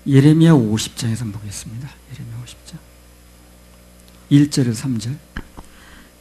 예레미야 50장에서 보겠습니다. 예레미야 50장 1절에서 3절.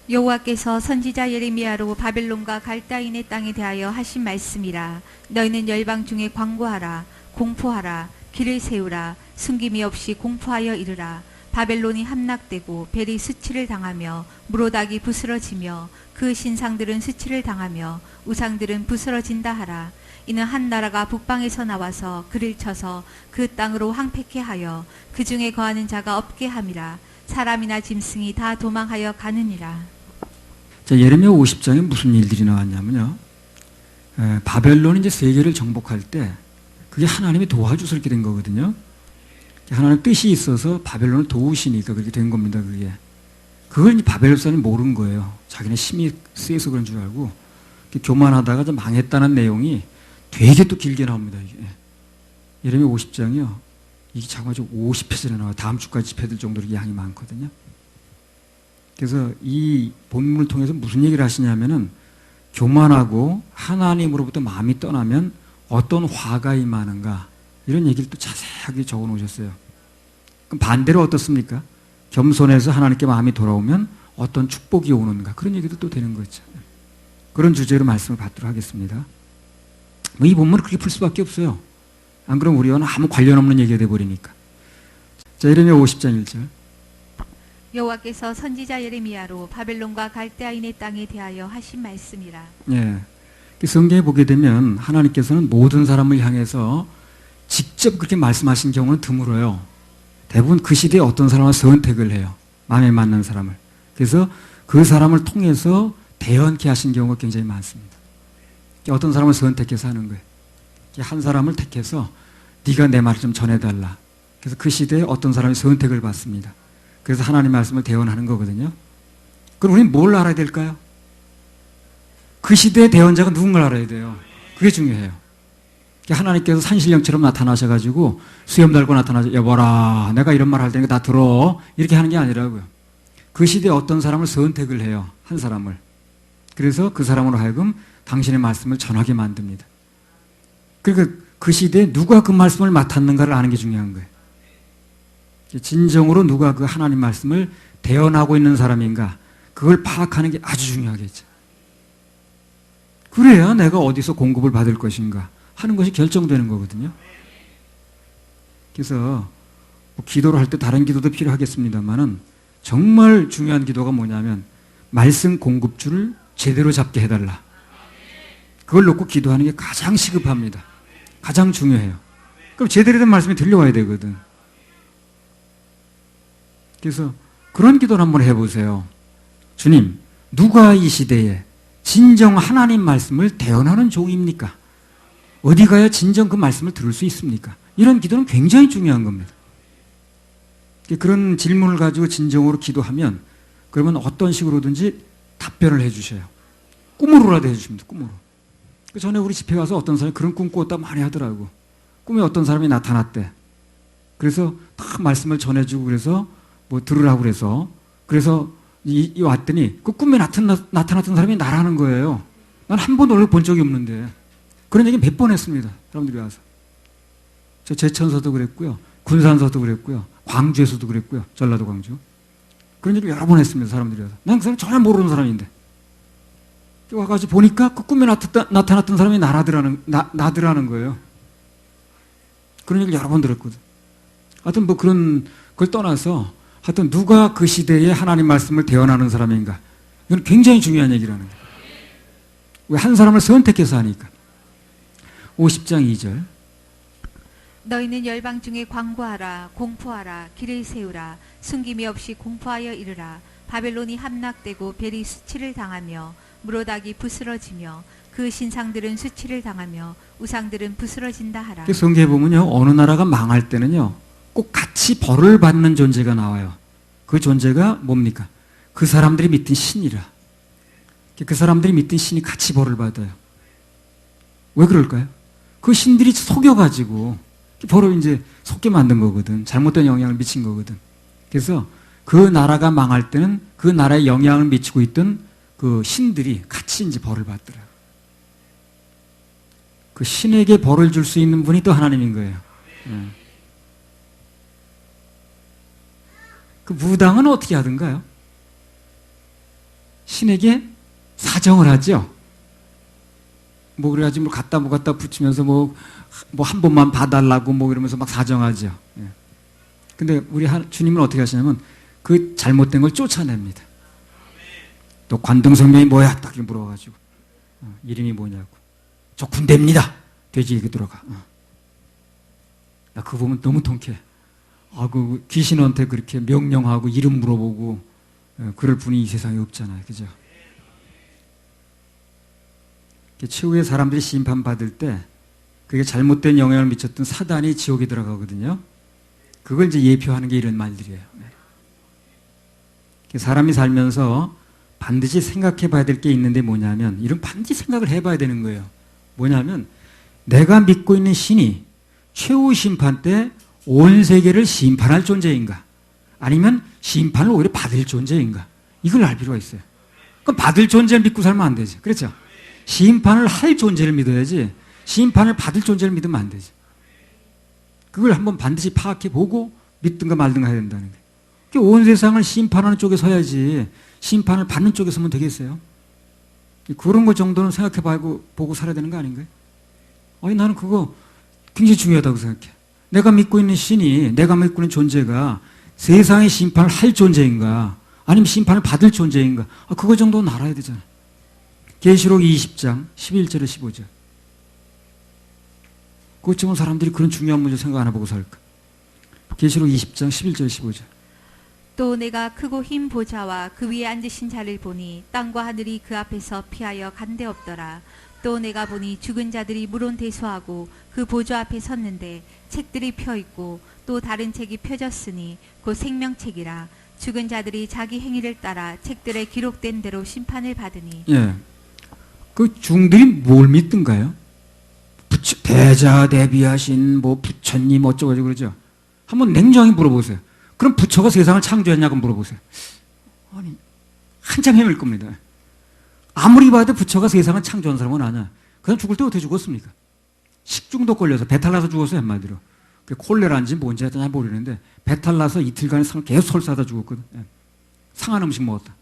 여호와께서 선지자 예레미야로 바벨론과 갈대아인의 땅에 대하여 하신 말씀이라. 너희는 열방 중에 광고하라, 공포하라, 길을 세우라, 숨김이 없이 공포하여 이르라. 바벨론이 함락되고 벨이 수치를 당하며 무로닥이 부스러지며 그 신상들은 수치를 당하며 우상들은 부스러진다 하라. 이는 한 나라가 북방에서 나와서 그를 쳐서 그 땅으로 황폐케 하여 그 중에 거하는 자가 없게 함이라. 사람이나 짐승이 다 도망하여 가느니라. 자, 예레미야 50장에 무슨 일들이 나왔냐면요. 바벨론이 이제 세계를 정복할 때 그게 하나님이 도와줘서 이렇게 된 거거든요. 하나님 뜻이 있어서 바벨론을 도우시니까 그렇게 된 겁니다. 그걸 이제 바벨론 사람이 모르는 거예요. 자기네 힘이 세서 그런 줄 알고 교만하다가 좀 망했다는 내용이 되게 또 길게 나옵니다. 이게 예레미야 50장이요. 이게 잠깐 50회전에 나와요. 다음 주까지 집회될 정도로 양이 많거든요. 그래서 이 본문을 통해서 무슨 얘기를 하시냐면은 교만하고 하나님으로부터 마음이 떠나면 어떤 화가 임하는가 이런 얘기를 또 자세하게 적어 놓으셨어요. 그럼 반대로 어떻습니까? 겸손해서 하나님께 마음이 돌아오면 어떤 축복이 오는가 그런 얘기도 또 되는 거죠. 그런 주제로 말씀을 받도록 하겠습니다. 이 본문을 그렇게 풀 수밖에 없어요. 안 그러면 우리와는 아무 관련 없는 얘기가 돼버리니까. 자, 예레미야 50장 1절. 여호와께서 선지자 예레미야로 바벨론과 갈대아인의 땅에 대하여 하신 말씀이라. 예. 성경에 보게 되면 하나님께서는 모든 사람을 향해서 직접 그렇게 말씀하신 경우는 드물어요. 대부분 그 시대에 어떤 사람을 선택을 해요. 마음에 맞는 사람을. 그래서 그 사람을 통해서 대언케 하신 경우가 굉장히 많습니다. 어떤 사람을 선택해서 하는 거예요. 한 사람을 택해서 네가 내 말을 좀 전해달라. 그래서 그 시대에 어떤 사람이 선택을 받습니다. 그래서 하나님의 말씀을 대언하는 거거든요. 그럼 우리는 뭘 알아야 될까요? 그 시대의 대언자가 누군가를 알아야 돼요. 그게 중요해요. 하나님께서 산신령처럼 나타나셔가지고 수염 달고 나타나서 여보라 내가 이런 말 할 테니까 다 들어 이렇게 하는 게 아니라고요. 그 시대에 어떤 사람을 선택을 해요. 한 사람을. 그래서 그 사람으로 하여금 당신의 말씀을 전하게 만듭니다. 그러니까 그 시대에 누가 그 말씀을 맡았는가를 아는 게 중요한 거예요. 진정으로 누가 그 하나님 말씀을 대언하고 있는 사람인가 그걸 파악하는 게 아주 중요하겠죠. 그래야 내가 어디서 공급을 받을 것인가 하는 것이 결정되는 거거든요. 그래서 뭐 기도를 할 때 다른 기도도 필요하겠습니다만은 정말 중요한 기도가 뭐냐면 말씀 공급줄을 제대로 잡게 해달라. 그걸 놓고 기도하는 게 가장 시급합니다. 가장 중요해요. 그럼 제대로 된 말씀이 들려와야 되거든. 그래서 그런 기도를 한번 해보세요. 주님, 누가 이 시대에 진정 하나님 말씀을 대언하는 종입니까? 어디 가야 진정 그 말씀을 들을 수 있습니까? 이런 기도는 굉장히 중요한 겁니다. 그런 질문을 가지고 진정으로 기도하면 그러면 어떤 식으로든지 답변을 해주셔요. 꿈으로라도 해주십니다. 꿈으로. 그 전에 우리 집회 가서 어떤 사람이 그런 꿈 꿨다 많이 하더라고. 꿈에 어떤 사람이 나타났대. 그래서 딱 말씀을 전해주고 그래서 뭐 들으라고 그래서 왔더니 그 꿈에 나타났던 사람이 나라는 거예요. 난 한 번도 얼굴 본 적이 없는데. 그런 얘기 몇 번 했습니다. 사람들이 와서. 저 제천서도 그랬고요. 군산서도 그랬고요. 광주에서도 그랬고요. 전라도 광주. 그런 얘기를 여러 번 했습니다. 사람들이 와서. 난 그 사람 전혀 모르는 사람인데. 와가지고 보니까 그 꿈에 나타났던 사람이 나더라는 거예요. 그런 얘기를 여러 번 들었거든. 하여튼 뭐 그런 걸 떠나서 하여튼 누가 그 시대에 하나님 말씀을 대언하는 사람인가. 이건 굉장히 중요한 얘기라는 거예요. 왜 한 사람을 선택해서 하니까. 50장 2절. 너희는 열방 중에 광고하라, 공포하라, 길을 세우라, 숨김이 없이 공포하여 이르라. 바벨론이 함락되고 벨이 수치를 당하며 무로닥이 부스러지며 그 신상들은 수치를 당하며 우상들은 부스러진다 하라. 성경에 보면요, 어느 나라가 망할 때는요, 꼭 같이 벌을 받는 존재가 나와요. 그 존재가 뭡니까? 그 사람들이 믿던 신이라. 그 사람들이 믿던 신이 같이 벌을 받아요. 왜 그럴까요? 그 신들이 속여가지고 벌을 이제 속게 만든 거거든. 잘못된 영향을 미친 거거든. 그래서 그 나라가 망할 때는 그 나라에 영향을 미치고 있던 그 신들이 같이 이제 벌을 받더라. 그 신에게 벌을 줄 수 있는 분이 또 하나님인 거예요. 그 무당은 어떻게 하던가요? 신에게 사정을 하죠. 뭐 그래가지고 뭐 갖다 붙이면서 뭐 한 번만 봐달라고 뭐 이러면서 막 사정하죠. 예. 근데 우리 주님은 어떻게 하시냐면 그 잘못된 걸 쫓아냅니다. 또 관등성명이 뭐야? 딱 물어가지고 이름이 뭐냐고. 저 군대입니다. 돼지에게 들어가. 나 그거 보면 너무 통쾌해. 그 귀신한테 그렇게 명령하고 이름 물어보고 그럴 분이 이 세상에 없잖아요. 그죠? 최후의 사람들이 심판받을 때 그게 잘못된 영향을 미쳤던 사단이 지옥에 들어가거든요. 그걸 이제 예표하는 게 이런 말들이에요. 사람이 살면서 반드시 생각해 봐야 될 게 있는데 뭐냐면, 이런 반드시 생각을 해 봐야 되는 거예요. 뭐냐면, 내가 믿고 있는 신이 최후 심판 때 온 세계를 심판할 존재인가? 아니면 심판을 오히려 받을 존재인가? 이걸 알 필요가 있어요. 그럼 받을 존재를 믿고 살면 안 되지. 그렇죠? 심판을 할 존재를 믿어야지, 심판을 받을 존재를 믿으면 안 되지. 그걸 한번 반드시 파악해 보고 믿든가 말든가 해야 된다는 거예요. 온 세상을 심판하는 쪽에 서야지 심판을 받는 쪽에 서면 되겠어요? 그런 것 정도는 생각해 보고 살아야 되는 거 아닌가요? 아니, 나는 그거 굉장히 중요하다고 생각해. 내가 믿고 있는 신이, 내가 믿고 있는 존재가 세상의 심판을 할 존재인가, 아니면 심판을 받을 존재인가, 그거 정도는 알아야 되잖아요. 계시록 20장 11절에 15절. 그것쯤은 사람들이 그런 중요한 문제 생각 안 해보고 살까? 계시록 20장 11절 15절. 또 내가 크고 흰 보좌와 그 위에 앉으신 자를 보니 땅과 하늘이 그 앞에서 피하여 간데 없더라. 또 내가 보니 죽은 자들이 물론 대소하고 그 보좌 앞에 섰는데 책들이 펴 있고 또 다른 책이 펴졌으니 곧 생명책이라. 죽은 자들이 자기 행위를 따라 책들에 기록된 대로 심판을 받으니. 예. 그 중들이 뭘 믿든가요? 대자 대비하신 뭐 부처님 어쩌고저쩌고 그러죠. 한번 냉정히 물어보세요. 그럼 부처가 세상을 창조했냐고 물어보세요. 아니, 한참 헤맬 겁니다. 아무리 봐도 부처가 세상을 창조한 사람은 아니야. 그냥 죽을 때 어떻게 죽었습니까? 식중독 걸려서 배탈 나서 죽었어요, 한마디로. 콜레라인지 뭔지 하여튼 잘 모르겠는데 배탈 나서 이틀간 계속 설사하다 죽었거든. 상한 음식 먹었다.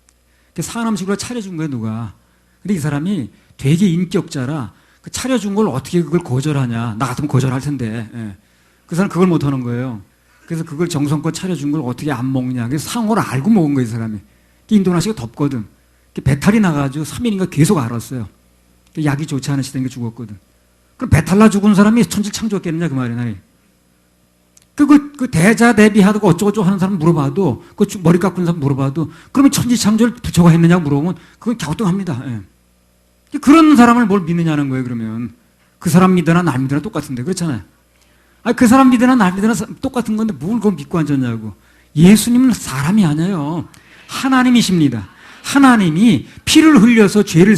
상한 음식으로 차려준 거예요, 누가. 근데 이 사람이 되게 인격자라 그 차려준 걸 어떻게 그걸 거절하냐. 나 같으면 거절할 텐데. 그 사람 그걸 못 하는 거예요. 그래서 그걸 정성껏 차려준 걸 어떻게 안 먹냐. 그래서 상호를 알고 먹은 거예요, 이 사람이. 인도 날씨가 덥거든. 배탈이 나가지고 3일인가 계속 앓았어요. 약이 좋지 않은 시대니까 죽었거든. 그럼 배탈 나 죽은 사람이 천지를 창조했겠느냐, 그 말이야. 그 대자 대비하고 어쩌고저쩌고 하는 사람 물어봐도, 그 머리 깎은 사람 물어봐도, 그러면 천지 창조를 부처가 했느냐고 물어보면 그건 갸우뚱합니다. 그런 사람을 뭘 믿느냐는 거예요, 그러면. 그 사람 믿으나 날 믿으나 똑같은데, 그렇잖아요. 그 사람 믿으나 날 믿으나 똑같은 건데 뭘 그걸 믿고 앉았냐고. 예수님은 사람이 아니에요. 하나님이십니다. 하나님이 피를 흘려서 죄를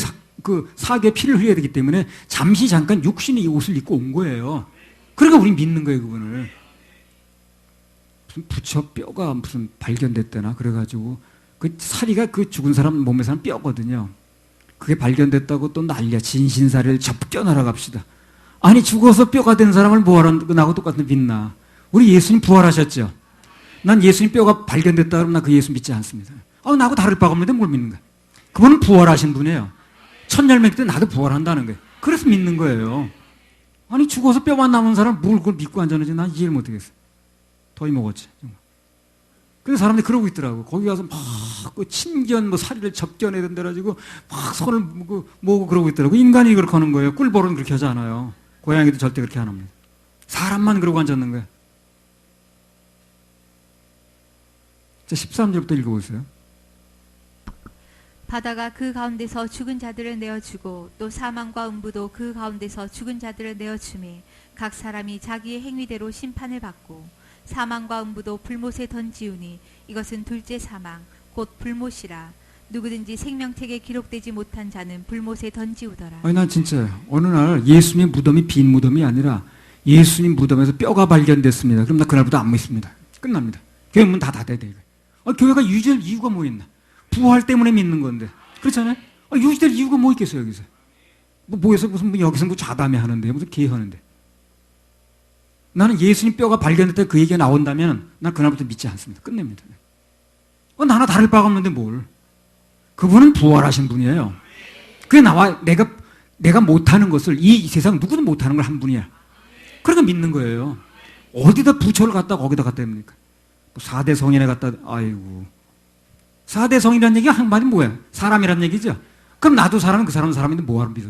사교에 피를 흘려야 되기 때문에 잠시 잠깐 육신의 옷을 입고 온 거예요. 그러니까 우린 믿는 거예요, 그분을. 무슨 부처 뼈가 무슨 발견됐다나 그래가지고 그 사리가 그 죽은 사람 몸에 사는 뼈거든요. 그게 발견됐다고 또 난리야. 진신사리를 접견하러 갑시다. 아니, 죽어서 뼈가 된 사람을 뭐하러 나하고 똑같은 빛나. 우리 예수님 부활하셨죠. 난 예수님 뼈가 발견됐다 그러면 나 그 예수 믿지 않습니다. 나하고 다를 바가 없는데 뭘 믿는 거야. 그분은 부활하신 분이에요. 천열매 때 나도 부활한다는 거예요. 그래서 믿는 거예요. 아니, 죽어서 뼈만 남은 사람 뭘 그걸 믿고 앉았는지 난 이해를 못하겠어. 더위 먹었지. 그래서 사람들이 그러고 있더라고. 거기 가서 막 그 친견 사리를 접견해야 된다 가지고 막 손을 모으고 그러고 있더라고. 인간이 그렇게 하는 거예요. 꿀벌은 그렇게 하지 않아요. 고양이도 절대 그렇게 안 합니다. 사람만 그러고 앉았는 거예요. 자, 13절부터 읽어보세요. 바다가 그 가운데서 죽은 자들을 내어주고 또 사망과 음부도 그 가운데서 죽은 자들을 내어주매 각 사람이 자기의 행위대로 심판을 받고 사망과 음부도 불못에 던지우니 이것은 둘째 사망 곧 불못이라. 누구든지 생명책에 기록되지 못한 자는 불못에 던지우더라. 아니, 난 진짜 어느 날 예수님 무덤이 빈 무덤이 아니라 예수님 무덤에서 뼈가 발견됐습니다. 그럼 나 그날부터 안 믿습니다. 끝납니다. 교회 문 다 닫아야 돼. 교회가 유지될 이유가 뭐 있나? 부활 때문에 믿는 건데. 그렇잖아요? 유지될 이유가 뭐 있겠어요, 여기서? 뭐해서 무슨 여기서 좌담회 하는데, 무슨 개 하는데. 나는 예수님 뼈가 발견됐다 그 얘기가 나온다면 난 그날부터 믿지 않습니다. 끝냅니다. 나나 다를 바가 없는데 뭘. 그분은 부활하신 분이에요. 그게 내가 못하는 것을 이 세상 누구도 못하는 걸 한 분이야. 그러니까 믿는 거예요. 어디다 부처를 갖다 거기다 갖다 합니까? 4대 성인에 갖다, 아이고. 4대 성이라는 얘기가 한마디 뭐야? 사람이란 얘기죠? 그럼 나도 사람은 그 사람은 사람인데 뭐하러 믿어?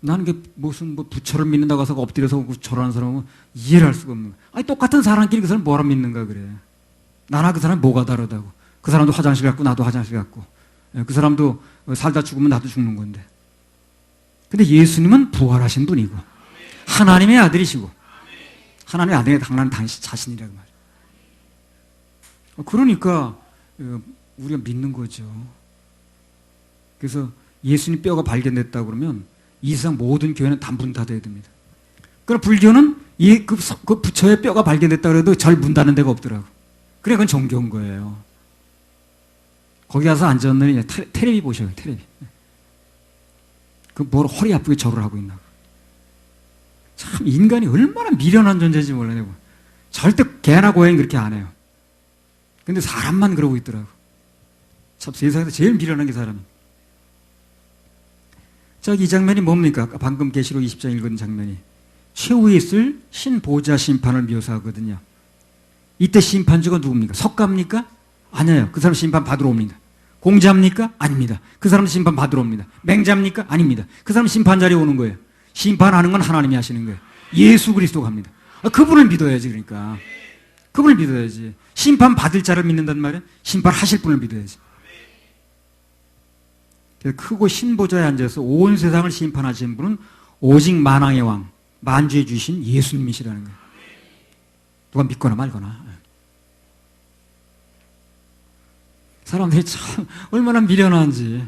나는 무슨 부처를 믿는다고 해서 엎드려서 절하는 사람은 이해를 할 수가 없는 거야. 아니, 똑같은 사람끼리 그 사람 뭐하러 믿는가 그래. 나나 그 사람이 뭐가 다르다고. 그 사람도 화장실 갔고 나도 화장실 갔고. 그 사람도 살다 죽으면 나도 죽는 건데. 근데 예수님은 부활하신 분이고 하나님의 아들이시고 하나님의 아들이 당연한 당신 자신이라고 말이에요. 그러니까 우리가 믿는 거죠. 그래서 예수님 뼈가 발견됐다 그러면 이 세상 모든 교회는 다 문 닫아야 됩니다. 그러나 불교는 그 부처의 뼈가 발견됐다 그래도 절 문 닫는 데가 없더라고. 그래, 그건 정교한 거예요. 거기 가서 앉았느니 테레비 보셔요, 테레비. 뭘 허리 아프게 절을 하고 있나. 참, 인간이 얼마나 미련한 존재인지 몰라요. 절대 개나 고양이 그렇게 안 해요. 근데 사람만 그러고 있더라고. 참, 세상에서 제일 미련한 게 사람이에요. 자, 이 장면이 뭡니까? 방금 계시록 20장 읽은 장면이. 최후에 있을 신보좌 심판을 묘사하거든요. 이때 심판주가 누굽니까? 석가입니까? 아니에요. 그 사람 심판 받으러 옵니다. 공자입니까? 아닙니다. 그 사람 심판 받으러 옵니다. 맹자입니까? 아닙니다. 그 사람 심판 자리에 오는 거예요. 심판하는 건 하나님이 하시는 거예요. 예수 그리스도가 합니다. 그분을 믿어야지. 그러니까 그분을 믿어야지. 심판 받을 자를 믿는단 말이에요. 심판하실 분을 믿어야지. 크고 신보좌에 앉아서 온 세상을 심판하시는 분은 오직 만왕의 왕, 만주에 주신 예수님이시라는 거예요. 누가 믿거나 말거나. 사람들이 참 얼마나 미련한지.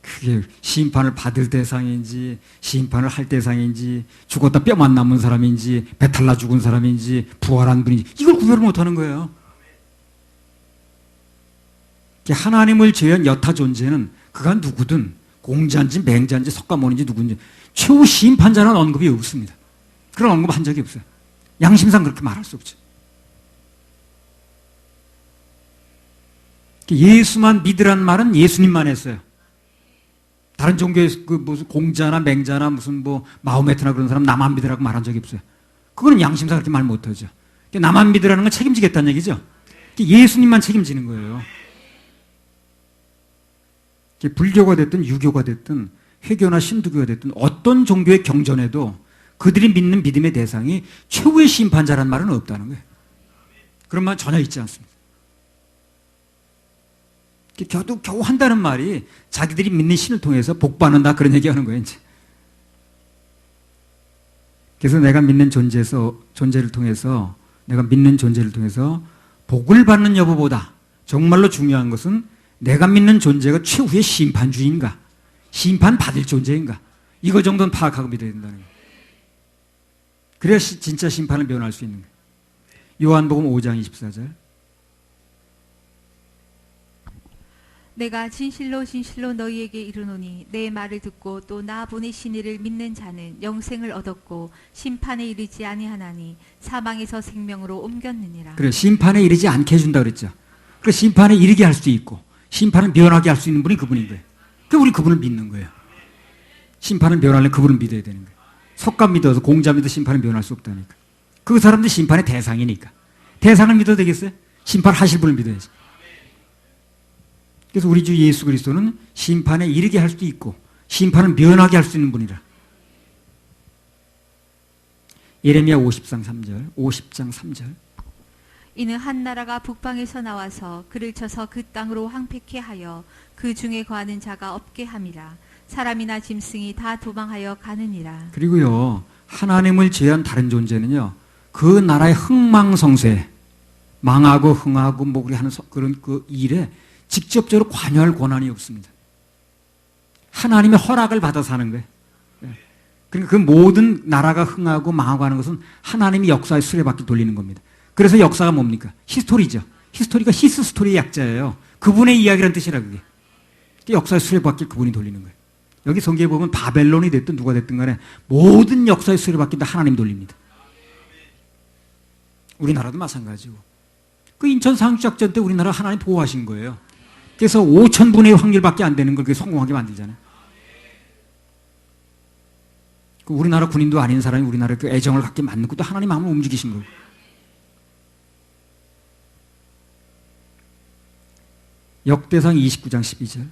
그게 심판을 받을 대상인지 심판을 할 대상인지 죽었다 뼈만 남은 사람인지 배탈나 죽은 사람인지 부활한 분인지 이걸 구별을 못하는 거예요. 하나님을 제외한 여타 존재는 그가 누구든 공자인지 맹자인지 석가모니인지 누군지 최후 심판자는 언급이 없습니다. 그런 언급 한 적이 없어요. 양심상 그렇게 말할 수 없죠. 예수만 믿으란 말은 예수님만 했어요. 다른 종교에 무슨 공자나 맹자나 무슨 마호메트나 그런 사람 나만 믿으라고 말한 적이 없어요. 그거는 양심상 그렇게 말 못하죠. 나만 믿으라는 건 책임지겠다는 얘기죠. 예수님만 책임지는 거예요. 불교가 됐든 유교가 됐든 회교나 신두교가 됐든 어떤 종교의 경전에도 그들이 믿는 믿음의 대상이 최후의 심판자라는 말은 없다는 거예요. 그런 말 전혀 있지 않습니다. 겨우 한다는 말이 자기들이 믿는 신을 통해서 복받는다 그런 얘기하는 거예요. 이제. 그래서 내가 믿는 존재를 통해서 내가 믿는 존재를 통해서 복을 받는 여부보다 정말로 중요한 것은 내가 믿는 존재가 최후의 심판주인가 심판받을 존재인가 이거 정도는 파악하고 믿어야 된다는 거예요. 그래야 진짜 심판을 면할 수 있는 거예요. 요한복음 5장 24절 내가 진실로 진실로 너희에게 이르노니 내 말을 듣고 또 나 보내신 이를 믿는 자는 영생을 얻었고 심판에 이르지 아니하나니 사망에서 생명으로 옮겼느니라. 그래, 심판에 이르지 않게 해준다 그랬죠. 그래, 심판에 이르게 할 수도 있고 심판을 면하게 할 수 있는 분이 그분인 거예요. 그러니까 우리 그분을 믿는 거예요. 심판을 면하려면 그분을 믿어야 되는 거예요. 석가 믿어서 공자 믿어 심판을 면할 수 없다니까. 그 사람들 심판의 대상이니까. 대상을 믿어도 되겠어요? 심판하실 분을 믿어야지. 그래서 우리 주 예수 그리스도는 심판에 이르게 할 수도 있고 심판을 면하게 할 수 있는 분이라. 예레미야 50장 3절 이는 한 나라가 북방에서 나와서 그를 쳐서 그 땅으로 황폐케 하여 그 중에 거하는 자가 없게 함이라. 사람이나 짐승이 다 도망하여 가느니라. 그리고요, 하나님을 제외한 다른 존재는요, 그 나라의 흥망성쇠, 망하고 흥하고 우리 하는 그런 그 일에 직접적으로 관여할 권한이 없습니다. 하나님의 허락을 받아서 하는 거예요. 그러니까 그 모든 나라가 흥하고 망하고 하는 것은 하나님이 역사의 수레바퀴 돌리는 겁니다. 그래서 역사가 뭡니까? 히스토리죠. 히스토리가 히스 스토리의 약자예요. 그분의 이야기라는 뜻이라 그게. 역사의 수레바퀴 그분이 돌리는 거예요. 여기 성경에 보면 바벨론이 됐든 누가 됐든 간에 모든 역사의 수레바퀴 다 하나님 돌립니다. 우리나라도 마찬가지고. 그 인천 상륙작전 때 우리나라 하나님 보호하신 거예요. 그래서 5,000분의 확률밖에 안 되는 걸 그렇게 성공하게 만들잖아요. 그 우리나라 군인도 아닌 사람이 우리나라에 그 애정을 갖게 만든 것도 하나님 마음을 움직이신 거예요. 역대상 29장 12절.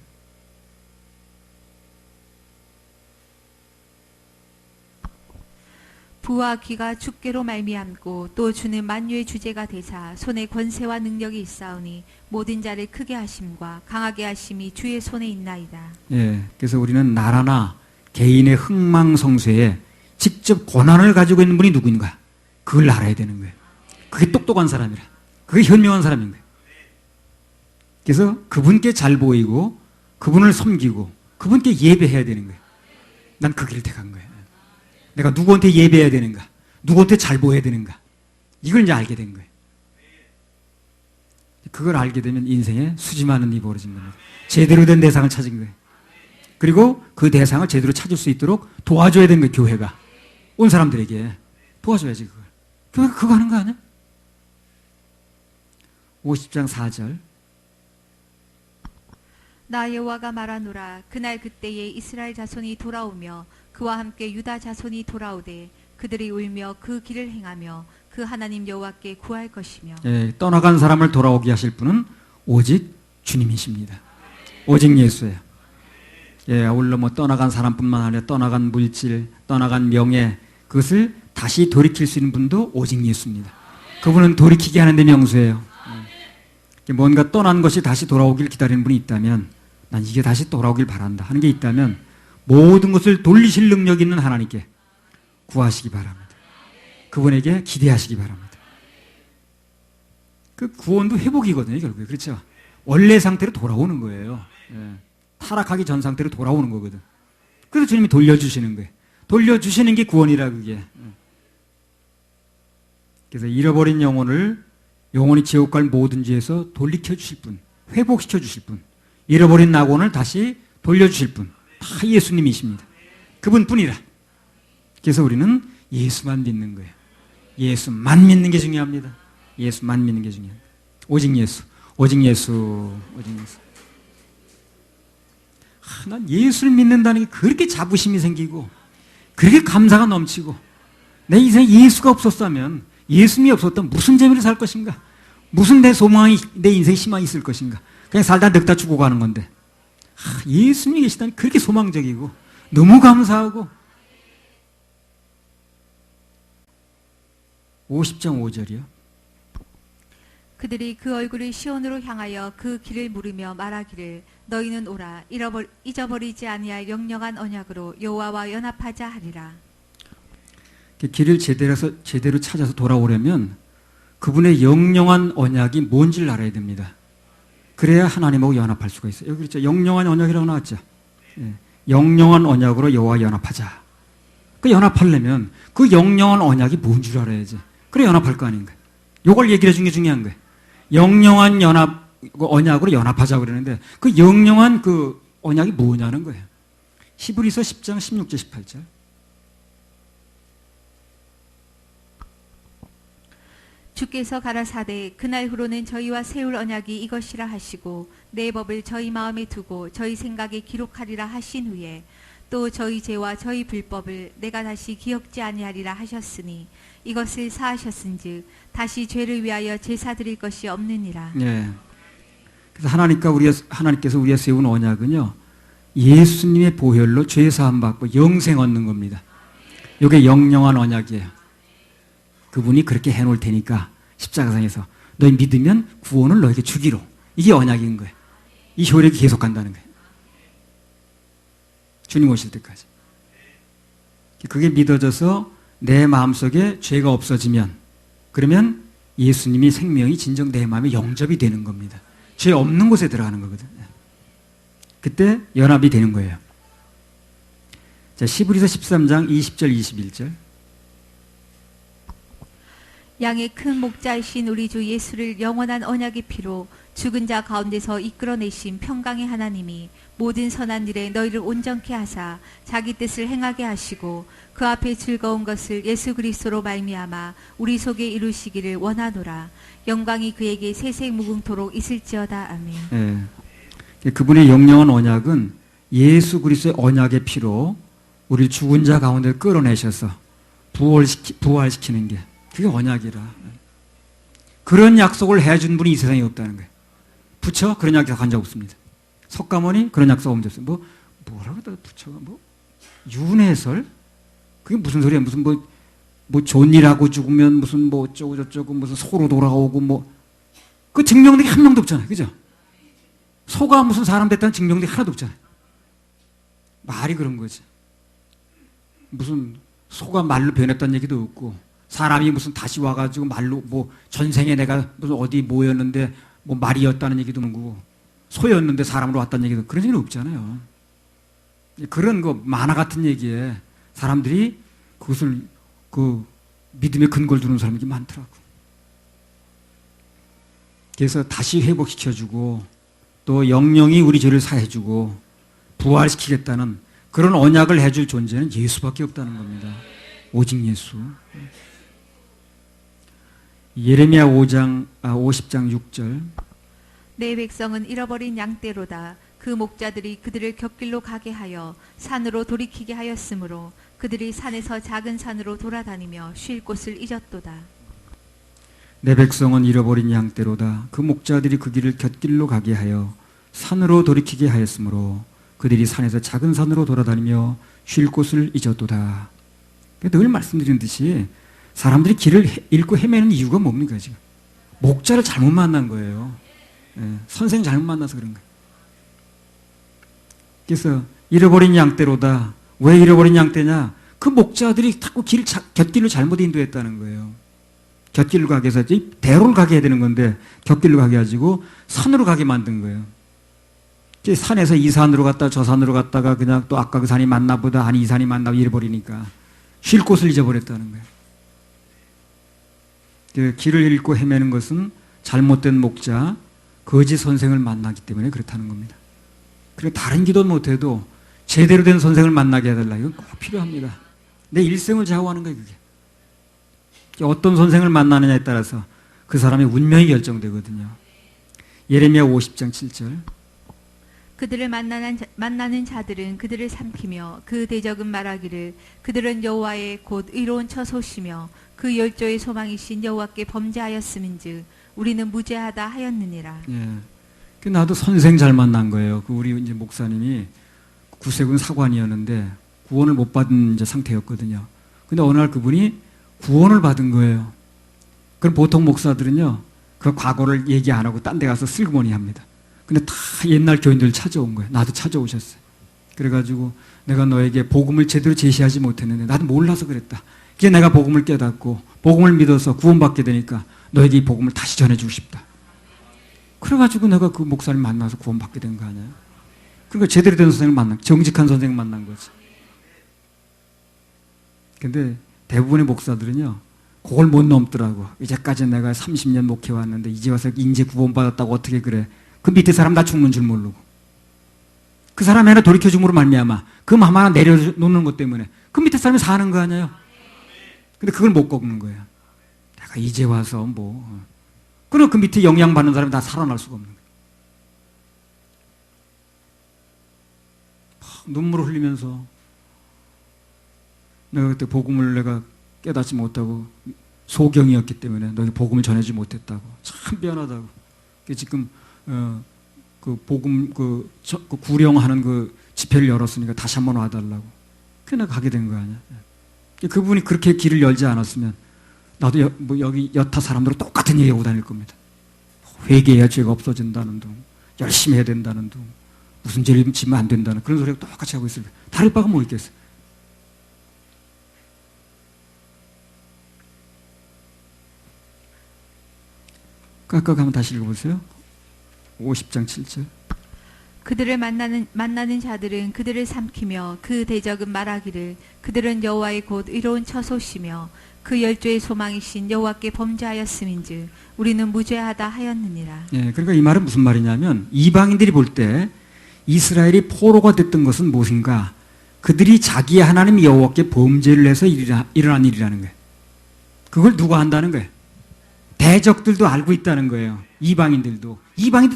부와 귀가 주께로 말미암고 또 주는 만유의 주제가 되사 손에 권세와 능력이 있사오니 모든 자를 크게 하심과 강하게 하심이 주의 손에 있나이다. 예, 그래서 우리는 나라나 개인의 흥망성쇠에 직접 권한을 가지고 있는 분이 누구인가? 그걸 알아야 되는 거예요. 그게 똑똑한 사람이라. 그게 현명한 사람인 거예요. 그래서 그분께 잘 보이고 그분을 섬기고 그분께 예배해야 되는 거예요. 난 그 길을 택한 거예요. 내가 누구한테 예배해야 되는가? 누구한테 잘 보여야 되는가? 이걸 이제 알게 된 거예요. 그걸 알게 되면 인생에 수지 많은 일이 벌어진 겁니다. 제대로 된 대상을 찾은 거예요. 그리고 그 대상을 제대로 찾을 수 있도록 도와줘야 되는 거예요. 교회가. 온 사람들에게 도와줘야지 그걸. 교회가 그거 하는 거 아니야? 50장 4절. 나 여호와가 말하노라. 그날 그때에 이스라엘 자손이 돌아오며 그와 함께 유다 자손이 돌아오되 그들이 울며 그 길을 행하며 그 하나님 여호와께 구할 것이며. 예, 떠나간 사람을 돌아오게 하실 분은 오직 주님이십니다. 오직 예수예요. 예, 아울러 뭐 떠나간 사람뿐만 아니라 떠나간 물질, 떠나간 명예, 그것을 다시 돌이킬 수 있는 분도 오직 예수입니다. 그분은 돌이키게 하는 데 명수예요. 예. 뭔가 떠난 것이 다시 돌아오길 기다리는 분이 있다면 난 이게 다시 돌아오길 바란다 하는 게 있다면 모든 것을 돌리실 능력 있는 하나님께 구하시기 바랍니다. 그분에게 기대하시기 바랍니다. 그 구원도 회복이거든요, 결국에. 그렇죠? 원래 상태로 돌아오는 거예요. 예. 타락하기 전 상태로 돌아오는 거거든. 그래서 주님이 돌려주시는 거예요. 돌려주시는 게 구원이라, 그게. 예. 그래서 잃어버린 영혼을 영혼이 지옥 갈 모든 죄에서 돌이켜 주실 분, 회복시켜 주실 분, 잃어버린 낙원을 다시 돌려주실 분, 다 예수님이십니다. 그분뿐이라. 그래서 우리는 예수만 믿는 거예요. 예수만 믿는 게 중요합니다. 예수만 믿는 게 중요합니다. 오직 예수, 오직 예수, 오직 예수. 난 예수를 믿는다는 게 그렇게 자부심이 생기고 그렇게 감사가 넘치고 내 인생에 예수가 없었다면, 예수님이 없었다면 무슨 재미로 살 것인가? 무슨 내 소망이, 내 인생에 희망이 있을 것인가? 그냥 살다 늙다 죽고 가는 건데 예수님이 계시다니 그렇게 소망적이고 너무 감사하고. 50장 5절이요. 그들이 그 얼굴을 시온으로 향하여 그 길을 물으며 말하기를 너희는 오라 잊어버리지 아니할 영영한 언약으로 여호와와 연합하자 하리라. 길을 제대로 찾아서 돌아오려면 그분의 영영한 언약이 뭔지를 알아야 됩니다. 그래야 하나님하고 연합할 수가 있어요. 여기 그렇죠. 영영한 언약이라고 나왔죠. 예. 영영한 언약으로 여호와 연합하자. 그 연합하려면 그 영영한 언약이 뭔 줄 알아야지. 그래 연합할 거 아닌가. 요걸 얘기를 해준 게 중요한 거예요. 영영한 언약으로 연합하자 그러는데 그 영영한 그 언약이 뭐냐는 거예요. 히브리서 10장 16절 18절. 주께서 가라사대 그날 후로는 저희와 세울 언약이 이것이라 하시고 내 법을 저희 마음에 두고 저희 생각에 기록하리라 하신 후에 또 저희 죄와 저희 불법을 내가 다시 기억지 아니하리라 하셨으니 이것을 사하셨은즉 다시 죄를 위하여 제사 드릴 것이 없느니라. 네. 그래서 하나님께서 우리가 세운 언약은요, 예수님의 보혈로 죄 사함 받고 영생 얻는 겁니다. 이게 영영한 언약이에요. 그분이 그렇게 해놓을 테니까 십자가상에서 너희 믿으면 구원을 너에게 주기로. 이게 언약인 거예요. 이 효력이 계속 간다는 거예요. 주님 오실 때까지. 그게 믿어져서 내 마음속에 죄가 없어지면, 그러면 예수님이 생명이 진정 내 마음에 영접이 되는 겁니다. 죄 없는 곳에 들어가는 거거든요. 그때 연합이 되는 거예요. 자, 히브리서 13장 20절 21절. 양의 큰 목자이신 우리 주 예수를 영원한 언약의 피로 죽은 자 가운데서 이끌어내신 평강의 하나님이 모든 선한 일에 너희를 온전케 하사 자기 뜻을 행하게 하시고 그 앞에 즐거운 것을 예수 그리스도로 말미암아 우리 속에 이루시기를 원하노라. 영광이 그에게 세세무궁토록 있을지어다. 아멘. 예. 그분의 영영한 언약은 예수 그리스도의 언약의 피로 우리 죽은 자 가운데 끌어내셔서 부활시키는 게 그게 언약이라. 그런 약속을 해준 분이 이 세상에 없다는 거예요. 부처 그런 약속 한 적 없습니다. 석가모니 그런 약속 한 적 없어요. 뭐라고 하다 부처가 윤회설? 그게 무슨 소리야? 무슨 좋은 일 하고 죽으면 무슨 어쩌고 저쩌고 무슨 소로 돌아오고 그 증명되기 한 명도 없잖아요. 그죠? 소가 무슨 사람 됐다는 증명되기 하나도 없잖아요. 말이 그런 거지. 무슨 소가 말로 변했다는 얘기도 없고 사람이 무슨 다시 와가지고 말로 전생에 내가 무슨 어디 뭐였는데 말이었다는 얘기도 없고 소였는데 사람으로 왔다는 얘기도 그런 얘기는 없잖아요. 그런 거 만화 같은 얘기에 사람들이 그것을 그 믿음의 근거를 두는 사람이 많더라고. 그래서 다시 회복시켜주고 또 영영이 우리 죄를 사해주고 부활시키겠다는 그런 언약을 해줄 존재는 예수밖에 없다는 겁니다. 오직 예수. 예레미야 50장 6절. 내 백성은 잃어버린 양떼로다. 그 목자들이 그들을 곁길로 가게 하여 산으로 돌이키게 하였으므로 그들이 산에서 작은 산으로 돌아다니며 쉴 곳을 잊었도다. 내 백성은 잃어버린 양떼로다. 그 목자들이 그 길을 곁길로 가게 하여 산으로 돌이키게 하였으므로 그들이 산에서 작은 산으로 돌아다니며 쉴 곳을 잊었도다. 늘 말씀드린 듯이 사람들이 길을 잃고 헤매는 이유가 뭡니까 지금? 목자를 잘못 만난 거예요. 선생 잘못 만나서 그런 거예요. 그래서 잃어버린 양떼로다. 왜 잃어버린 양떼냐? 그 목자들이 자꾸 곁길로 잘못 인도했다는 거예요. 곁길로 가게 해서 대로를 가게 해야 되는 건데 곁길로 가게 해가지고 산으로 가게 만든 거예요. 산에서 이 산으로 갔다 저 산으로 갔다가 그냥 또 아까 그 산이 맞나 보다 아니 이 산이 맞나 잃어버리니까 쉴 곳을 잊어버렸다는 거예요. 길을 잃고 헤매는 것은 잘못된 목자, 거짓 선생을 만나기 때문에 그렇다는 겁니다. 그리고 다른 기도 못해도 제대로 된 선생을 만나게 해달라. 이건 꼭 필요합니다. 내 일생을 좌우하는 거예요, 그게. 어떤 선생을 만나느냐에 따라서 그 사람의 운명이 결정되거든요. 예레미야 50장 7절. 그들을 만나는 자들은 그들을 삼키며 그 대적은 말하기를 그들은 여호와의 곧 의로운 처소시며 그 열조의 소망이신 여호와께 범죄하였음인즉 우리는 무죄하다 하였느니라. 예. 나도 선생 잘 만난 거예요. 우리 이제 목사님이 구세군 사관이었는데 구원을 못 받은 이제 상태였거든요. 근데 어느 날 그분이 구원을 받은 거예요. 그럼 보통 목사들은요, 그 과거를 얘기 안 하고 딴 데 가서 슬그머니 합니다. 근데 다 옛날 교인들 찾아온 거예요. 나도 찾아오셨어요. 그래가지고 내가 너에게 복음을 제대로 제시하지 못했는데 나도 몰라서 그랬다. 그게 내가 복음을 깨닫고 복음을 믿어서 구원받게 되니까 너에게 이 복음을 다시 전해주고 싶다. 그래가지고 내가 그 목사님 만나서 구원받게 된 거 아니에요. 그러니까 제대로 된 선생을 만난, 정직한 선생을 만난 거지. 근데 대부분의 목사들은요, 그걸 못 넘더라고. 이제까지 내가 30년 목회해왔는데 이제 와서 인제 구원받았다고 어떻게 그래. 그 밑에 사람 다 죽는 줄 모르고. 그 사람이 하나 돌이켜줌으로 말미암아 그 마음 하나 내려놓는 것 때문에 그 밑에 사람이 사는 거 아니에요. 근데 그걸 못 꺾는 거예요. 내가 이제 와서 그럼 그 밑에 영향받는 사람이 다 살아날 수가 없는 거예요. 눈물을 흘리면서 내가 그때 복음을 내가 깨닫지 못하고 소경이었기 때문에 너에게 복음을 전해주지 못했다고. 참 미안하다고. 지금 그 복음 그 구령하는 그 집회를 열었으니까 다시 한번 와달라고. 그래 내가 가게 된 거 아니야. 그분이 그렇게 길을 열지 않았으면 나도 여기 여타 사람들은 똑같은 얘기하고 다닐 겁니다. 회개해야 죄가 없어진다는 둥, 열심히 해야 된다는 둥, 무슨 죄를 지면 안 된다는 그런 소리하고 똑같이 하고 있을 거예요. 다를 바가 뭐 있겠어요. 아까 한번 다시 읽어보세요. 50장 7절. 그들을 만나는 자들은 그들을 삼키며 그 대적은 말하기를 그들은 여호와의 곧 의로운 처소시며 그 열조의 소망이신 여호와께 범죄하였음인즉 우리는 무죄하다 하였느니라. 예, 그러니까 이 말은 무슨 말이냐면 이방인들이 볼 때 이스라엘이 포로가 됐던 것은 무엇인가? 그들이 자기 하나님 여호와께 범죄를 해서 일어난 일이라는 거예요. 그걸 누가 한다는 거예요? 대적들도 알고 있다는 거예요. 이방인들도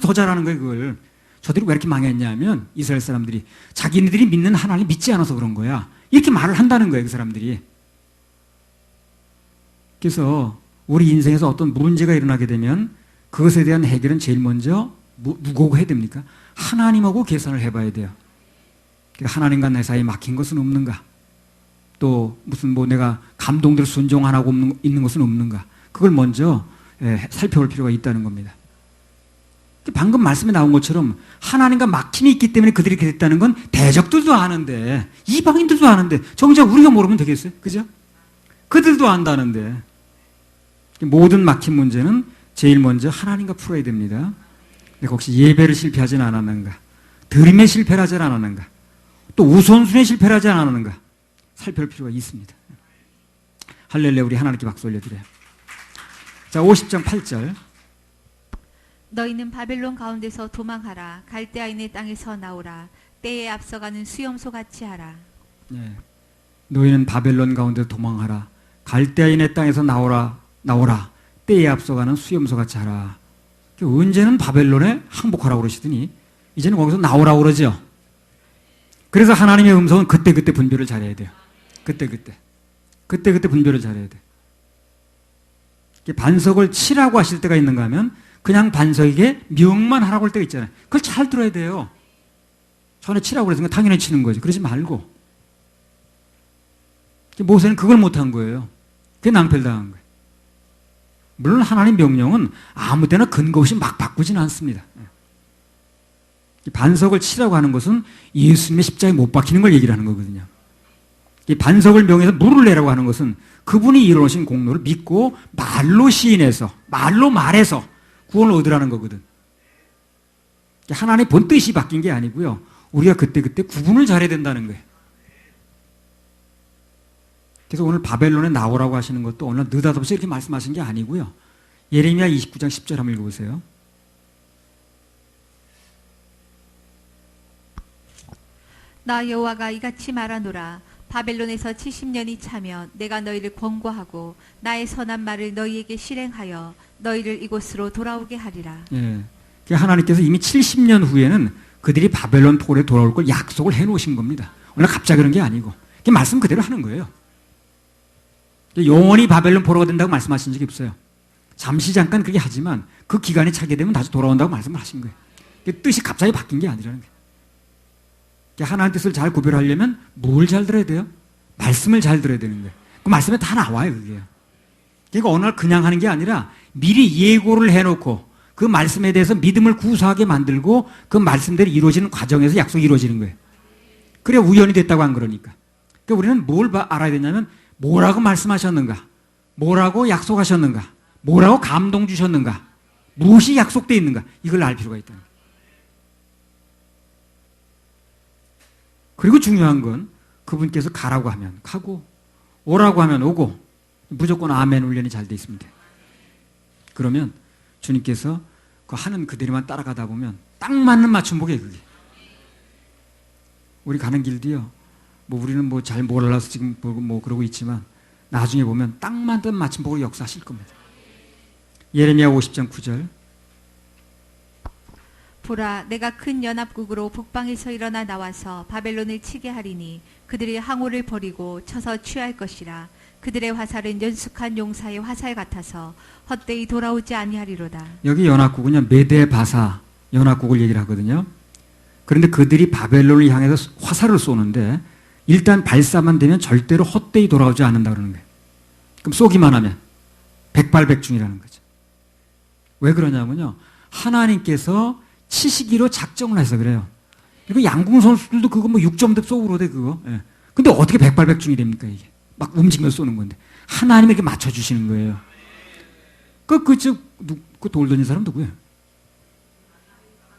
더 잘하는 거예요. 그걸. 저들이 왜 이렇게 망했냐면 이스라엘 사람들이 자기네들이 믿는 하나님 믿지 않아서 그런 거야. 이렇게 말을 한다는 거예요. 그 사람들이. 그래서 우리 인생에서 어떤 문제가 일어나게 되면 그것에 대한 해결은 제일 먼저 누구하고 해야 됩니까? 하나님하고 계산을 해봐야 돼요. 하나님과 내 사이에 막힌 것은 없는가? 또 무슨 내가 감동대로 순종 안 하고 있는 것은 없는가? 그걸 먼저 살펴볼 필요가 있다는 겁니다. 방금 말씀에 나온 것처럼 하나님과 막힘이 있기 때문에 그들이 이렇게 됐다는 건 대적들도 아는데 이방인들도 아는데 정작 우리가 모르면 되겠어요? 그죠? 그들도 안다는데 모든 막힌 문제는 제일 먼저 하나님과 풀어야 됩니다. 내가 혹시 예배를 실패하진 않았는가? 드림에 실패를 하지 않았는가? 또 우선순위에 실패를 하지 않았는가? 살펴볼 필요가 있습니다. 할렐루야. 우리 하나님께 박수 올려드려요. 자, 50장 8절. 너희는 바벨론 가운데서 도망하라. 갈대아인의 땅에서 나오라. 때에 앞서가는 수염소 같이 하라. 예. 너희는 바벨론 가운데서 도망하라. 갈대아인의 땅에서 나오라. 때에 앞서가는 수염소 같이 하라. 언제는 바벨론에 항복하라고 그러시더니 이제는 거기서 나오라고 그러죠. 그래서 하나님의 음성은 그때그때 분별을 잘해야 돼요. 그때그때 분별을 잘해야 돼요. 반석을 치라고 하실 때가 있는가 하면 그냥 반석에게 명만 하라고 할 때가 있잖아요. 그걸 잘 들어야 돼요. 전에 치라고 그랬으니까 당연히 치는 거지. 그러지 말고. 모세는 그걸 못한 거예요. 그게 낭패를 당한 거예요. 물론 하나님 명령은 아무 데나 근거 없이 막 바꾸지는 않습니다. 반석을 치라고 하는 것은 예수님의 십자가에 못 박히는 걸 얘기를 하는 거거든요. 이 반석을 명해서 물을 내라고 하는 것은 그분이 이루어진 공로를 믿고 말로 시인해서 말로 말해서 구원을 얻으라는 거거든. 하나님의 본 뜻이 바뀐 게 아니고요. 우리가 그때그때 구분을 잘해야 된다는 거예요. 그래서 오늘 바벨론에 나오라고 하시는 것도 오늘 느닷없이 이렇게 말씀하신 게 아니고요. 예레미야 29장 10절 한번 읽어보세요. 나 여호와가 이같이 말하노라. 바벨론에서 70년이 차면 내가 너희를 권고하고 나의 선한 말을 너희에게 실행하여 너희를 이곳으로 돌아오게 하리라. 예. 하나님께서 이미 70년 후에는 그들이 바벨론 포로에 돌아올 걸 약속을 해놓으신 겁니다. 오늘 갑자기 그런 게 아니고 말씀 그대로 하는 거예요. 영원히 바벨론 포로가 된다고 말씀하신 적이 없어요. 잠시 잠깐 그렇게 하지만 그 기간이 차게 되면 다시 돌아온다고 말씀을 하신 거예요. 뜻이 갑자기 바뀐 게 아니라는 거예요. 하나님 뜻을 잘 구별하려면 뭘 잘 들어야 돼요? 말씀을 잘 들어야 되는 거예요. 그 말씀에 다 나와요, 그게요. 그러니까 어느 날 그냥 하는 게 아니라 미리 예고를 해놓고 그 말씀에 대해서 믿음을 구수하게 만들고 그 말씀대로 이루어지는 과정에서 약속이 이루어지는 거예요. 그래 우연이 됐다고 안 그러니까. 그러니까 우리는 뭘 알아야 되냐면 뭐라고 말씀하셨는가? 뭐라고 약속하셨는가? 뭐라고 감동 주셨는가? 무엇이 약속되어 있는가? 이걸 알 필요가 있다는 거예요. 그리고 중요한 건 그분께서 가라고 하면 가고 오라고 하면 오고 무조건 아멘 훈련이 잘 돼 있습니다. 그러면 주님께서 그 하는 그대로만 따라가다 보면 딱 맞는 맞춤복이에요. 그게. 우리 가는 길도요. 우리는 잘 몰라서 지금 그러고 있지만 나중에 보면 딱 맞는 맞춤복으로 역사하실 겁니다. 예레미야 50장 9절. 보라, 내가 큰 연합국으로 북방에서 일어나 나와서 바벨론을 치게 하리니 그들이 항우를 버리고 쳐서 취할 것이라. 그들의 화살은 연숙한 용사의 화살 같아서 헛되이 돌아오지 아니하리로다. 여기 연합국은요, 메데바사 연합국을 얘기를 하거든요. 그런데 그들이 바벨론을 향해서 화살을 쏘는데 일단 발사만 되면 절대로 헛되이 돌아오지 않는다 그러는 거예요. 그럼 쏘기만 하면 백발백중이라는 거죠. 왜 그러냐면요, 하나님께서 치시기로 작정을 해서 그래요. 그리고 양궁 선수들도 그거 6점대 쏘고 그러대 그거. 예. 근데 어떻게 백발백중이 됩니까 이게? 막 움직이면서 쏘는 건데 하나님에게 맞춰주시는 거예요. 그 돌 던진 사람 누구예요?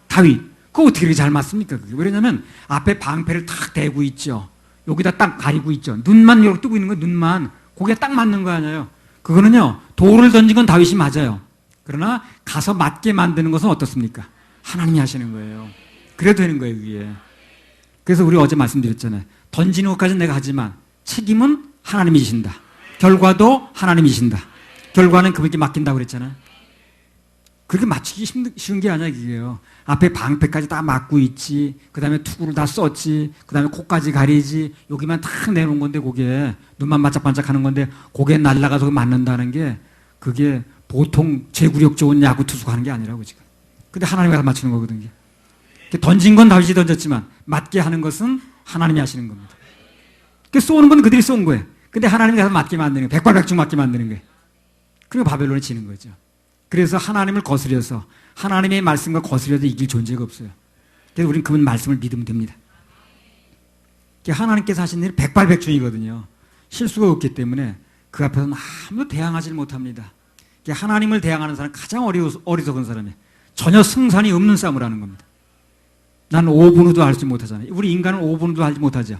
다윗. 그거 어떻게 그렇게 잘 맞습니까? 그게? 왜냐면 앞에 방패를 탁 대고 있죠. 여기다 딱 가리고 있죠. 눈만 이렇게 뜨고 있는 거예요. 눈만. 거기에 딱 맞는 거 아니에요. 그거는요. 돌을 던진 건 다윗이 맞아요. 그러나 가서 맞게 만드는 것은 어떻습니까? 하나님이 하시는 거예요. 그래도 되는 거예요. 그게. 그래서 우리 어제 말씀드렸잖아요. 던지는 것까지는 내가 하지만 책임은 하나님이 지신다. 결과도 하나님이 지신다. 결과는 그분께 맡긴다고 그랬잖아요. 그렇게 맞추기 쉬운 게 아니야, 그게요. 앞에 방패까지 다 막고 있지. 그 다음에 투구를 다 썼지. 그 다음에 코까지 가리지. 여기만 탁 내놓은 건데, 그게. 눈만 반짝반짝 하는 건데, 거기에 날아가서 맞는다는 게, 그게 보통 제구력 좋은 야구 투수가 하는 게 아니라고, 지금. 근데 하나님이 다 맞추는 거거든요. 던진 건 다윗이 던졌지만, 맞게 하는 것은 하나님이 하시는 겁니다. 쏘는 건 그들이 쏜 거예요. 근데 하나님이 가서 맞게 만드는 거예요. 백발백중 맞게 만드는 거예요. 그리고 바벨론이 지는 거죠. 그래서 하나님을 거스려서 하나님의 말씀과 거스려도 이길 존재가 없어요. 그래서 우리는 그분 말씀을 믿으면 됩니다. 하나님께서 하신 일이 백발백중이거든요. 실수가 없기 때문에 그 앞에서는 아무도 대항하지 못합니다. 하나님을 대항하는 사람은 가장 어리석은 사람이에요. 전혀 승산이 없는 싸움을 하는 겁니다. 나는 5분 후도 알지 못하잖아요. 우리 인간은 5분 후도 알지 못하죠.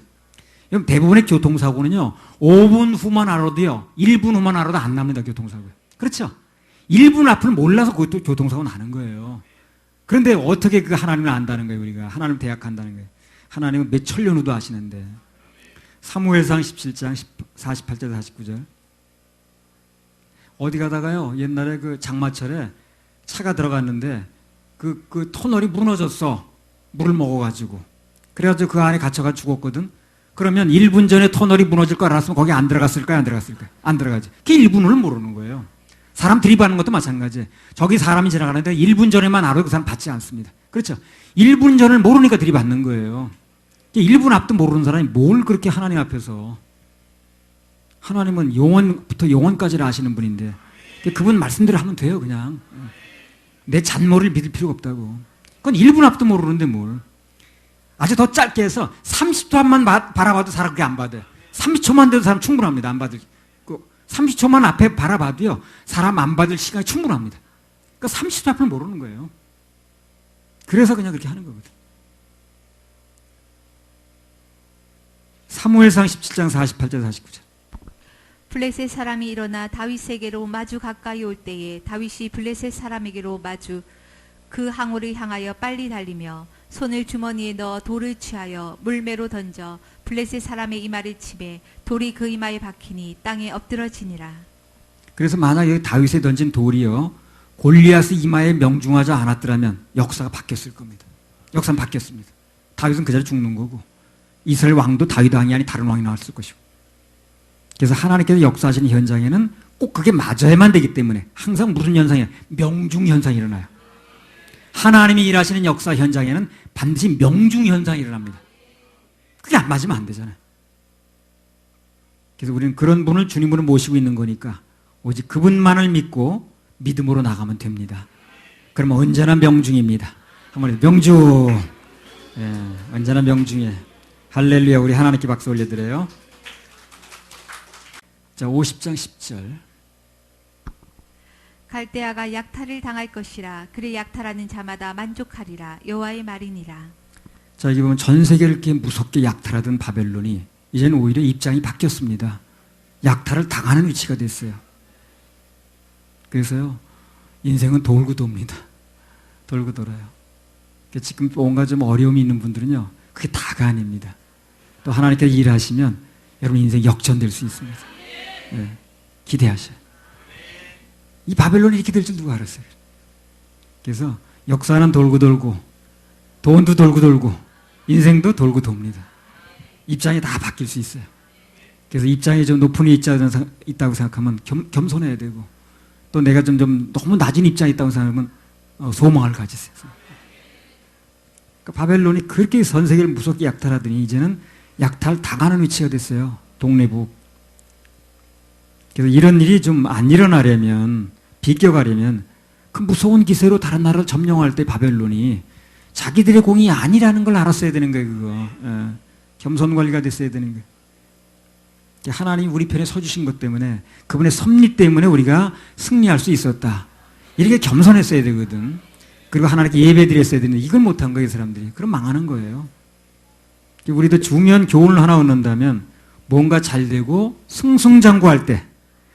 대부분의 교통사고는요, 5분 후만 알아도요, 1분 후만 알아도 안 납니다, 교통사고요. 그렇죠? 1분 앞을 몰라서 그것도 교통사고 나는 거예요. 그런데 어떻게 그 하나님을 안다는 거예요, 우리가? 하나님을 대학한다는 거예요. 하나님은 몇 천년 후도 아시는데. 사무엘상 17장 48절 49절. 어디 가다가요, 옛날에 그 장마철에 차가 들어갔는데 그 터널이 무너졌어. 물을 먹어가지고. 그래가지고 그 안에 갇혀가 죽었거든. 그러면 1분 전에 터널이 무너질 거 알았으면 거기 안 들어갔을까요? 안 들어갔을까요? 안 들어가지. 그게 1분 후를 모르는 거예요. 사람 들이받는 것도 마찬가지예요. 저기 사람이 지나가는데 1분 전에만 알아도 그 사람 받지 않습니다. 그렇죠? 1분 전을 모르니까 들이받는 거예요. 1분 앞도 모르는 사람이 뭘 그렇게 하나님 앞에서. 하나님은 영원부터 영원까지를 아시는 분인데 그분 말씀대로 하면 돼요, 그냥. 내 잔머리를 믿을 필요가 없다고. 그건 1분 앞도 모르는데 뭘. 아주 더 짧게 해서 30초만 바라봐도 사람 그게 안 받아요. 30초만 돼도 사람 충분합니다. 안 받을. 30초만 앞에 바라봐도요, 사람 안 받을 시간이 충분합니다. 그러니까 30초 앞을 모르는 거예요. 그래서 그냥 그렇게 하는 거거든. 사무엘상 17장 48절 49절. 블레셋 사람이 일어나 다윗에게로 마주 가까이 올 때에 다윗이 블레셋 사람에게로 마주 그 항우를 향하여 빨리 달리며 손을 주머니에 넣어 돌을 취하여 물매로 던져 블레셋 사람의 이마를 치매 돌이 그 이마에 박히니 땅에 엎드러지니라. 그래서 만약 여기 다윗에 던진 돌이요, 골리앗의 이마에 명중하지 않았더라면 역사가 바뀌었을 겁니다. 역사는 바뀌었습니다. 다윗은 그 자리에 죽는 거고 이스라엘 왕도 다윗 왕이 아닌 다른 왕이 나왔을 것이고. 그래서 하나님께서 역사하시는 현장에는 꼭 그게 맞아야만 되기 때문에 항상 무슨 현상이에요? 명중 현상이 일어나요. 하나님이 일하시는 역사 현장에는 반드시 명중 현상이 일어납니다. 그게 안 맞으면 안 되잖아요. 그래서 우리는 그런 분을 주님으로 모시고 있는 거니까 오직 그분만을 믿고 믿음으로 나가면 됩니다. 그러면 언제나 명중입니다. 한번 해서 명중. 예, 언제나 명중에. 할렐루야. 우리 하나님께 박수 올려드려요. 자, 50장 10절. 갈대아가 약탈을 당할 것이라 그를 약탈하는 자마다 만족하리라 여호와의 말이니라. 자, 여기 보면 전 세계를 이렇게 무섭게 약탈하던 바벨론이 이제는 오히려 입장이 바뀌었습니다. 약탈을 당하는 위치가 됐어요. 그래서요, 인생은 돌고 돕니다. 돌고 돌아요. 지금 뭔가 좀 어려움이 있는 분들은요, 그게 다가 아닙니다. 또 하나님께서 일하시면 여러분 인생 역전될 수 있습니다. 네, 기대하셔요. 이 바벨론이 이렇게 될 줄 누가 알았어요? 그래서 역사는 돌고 돌고 돈도 돌고 돌고 인생도 돌고 돕니다. 입장이 다 바뀔 수 있어요. 그래서 입장이 좀 높은 위에 있다고 생각하면 겸손해야 되고, 또 내가 좀 너무 낮은 입장에 있다고 생각하면 소망을 가지세요. 그러니까 바벨론이 그렇게 전 세계를 무섭게 약탈하더니 이제는 약탈 당하는 위치가 됐어요. 동네북. 그래서 이런 일이 좀 안 일어나려면, 비껴가려면 그 무서운 기세로 다른 나라를 점령할 때 바벨론이 자기들의 공이 아니라는 걸 알았어야 되는 거예요. 그거. 예. 겸손 관리가 됐어야 되는 거예요. 하나님이 우리 편에 서주신 것 때문에, 그분의 섭리 때문에 우리가 승리할 수 있었다. 이렇게 겸손했어야 되거든. 그리고 하나님께 예배 드렸어야 되는데 이걸 못한 거예요, 이 사람들이. 그럼 망하는 거예요. 우리도 중요한 교훈을 하나 얻는다면 뭔가 잘 되고 승승장구할 때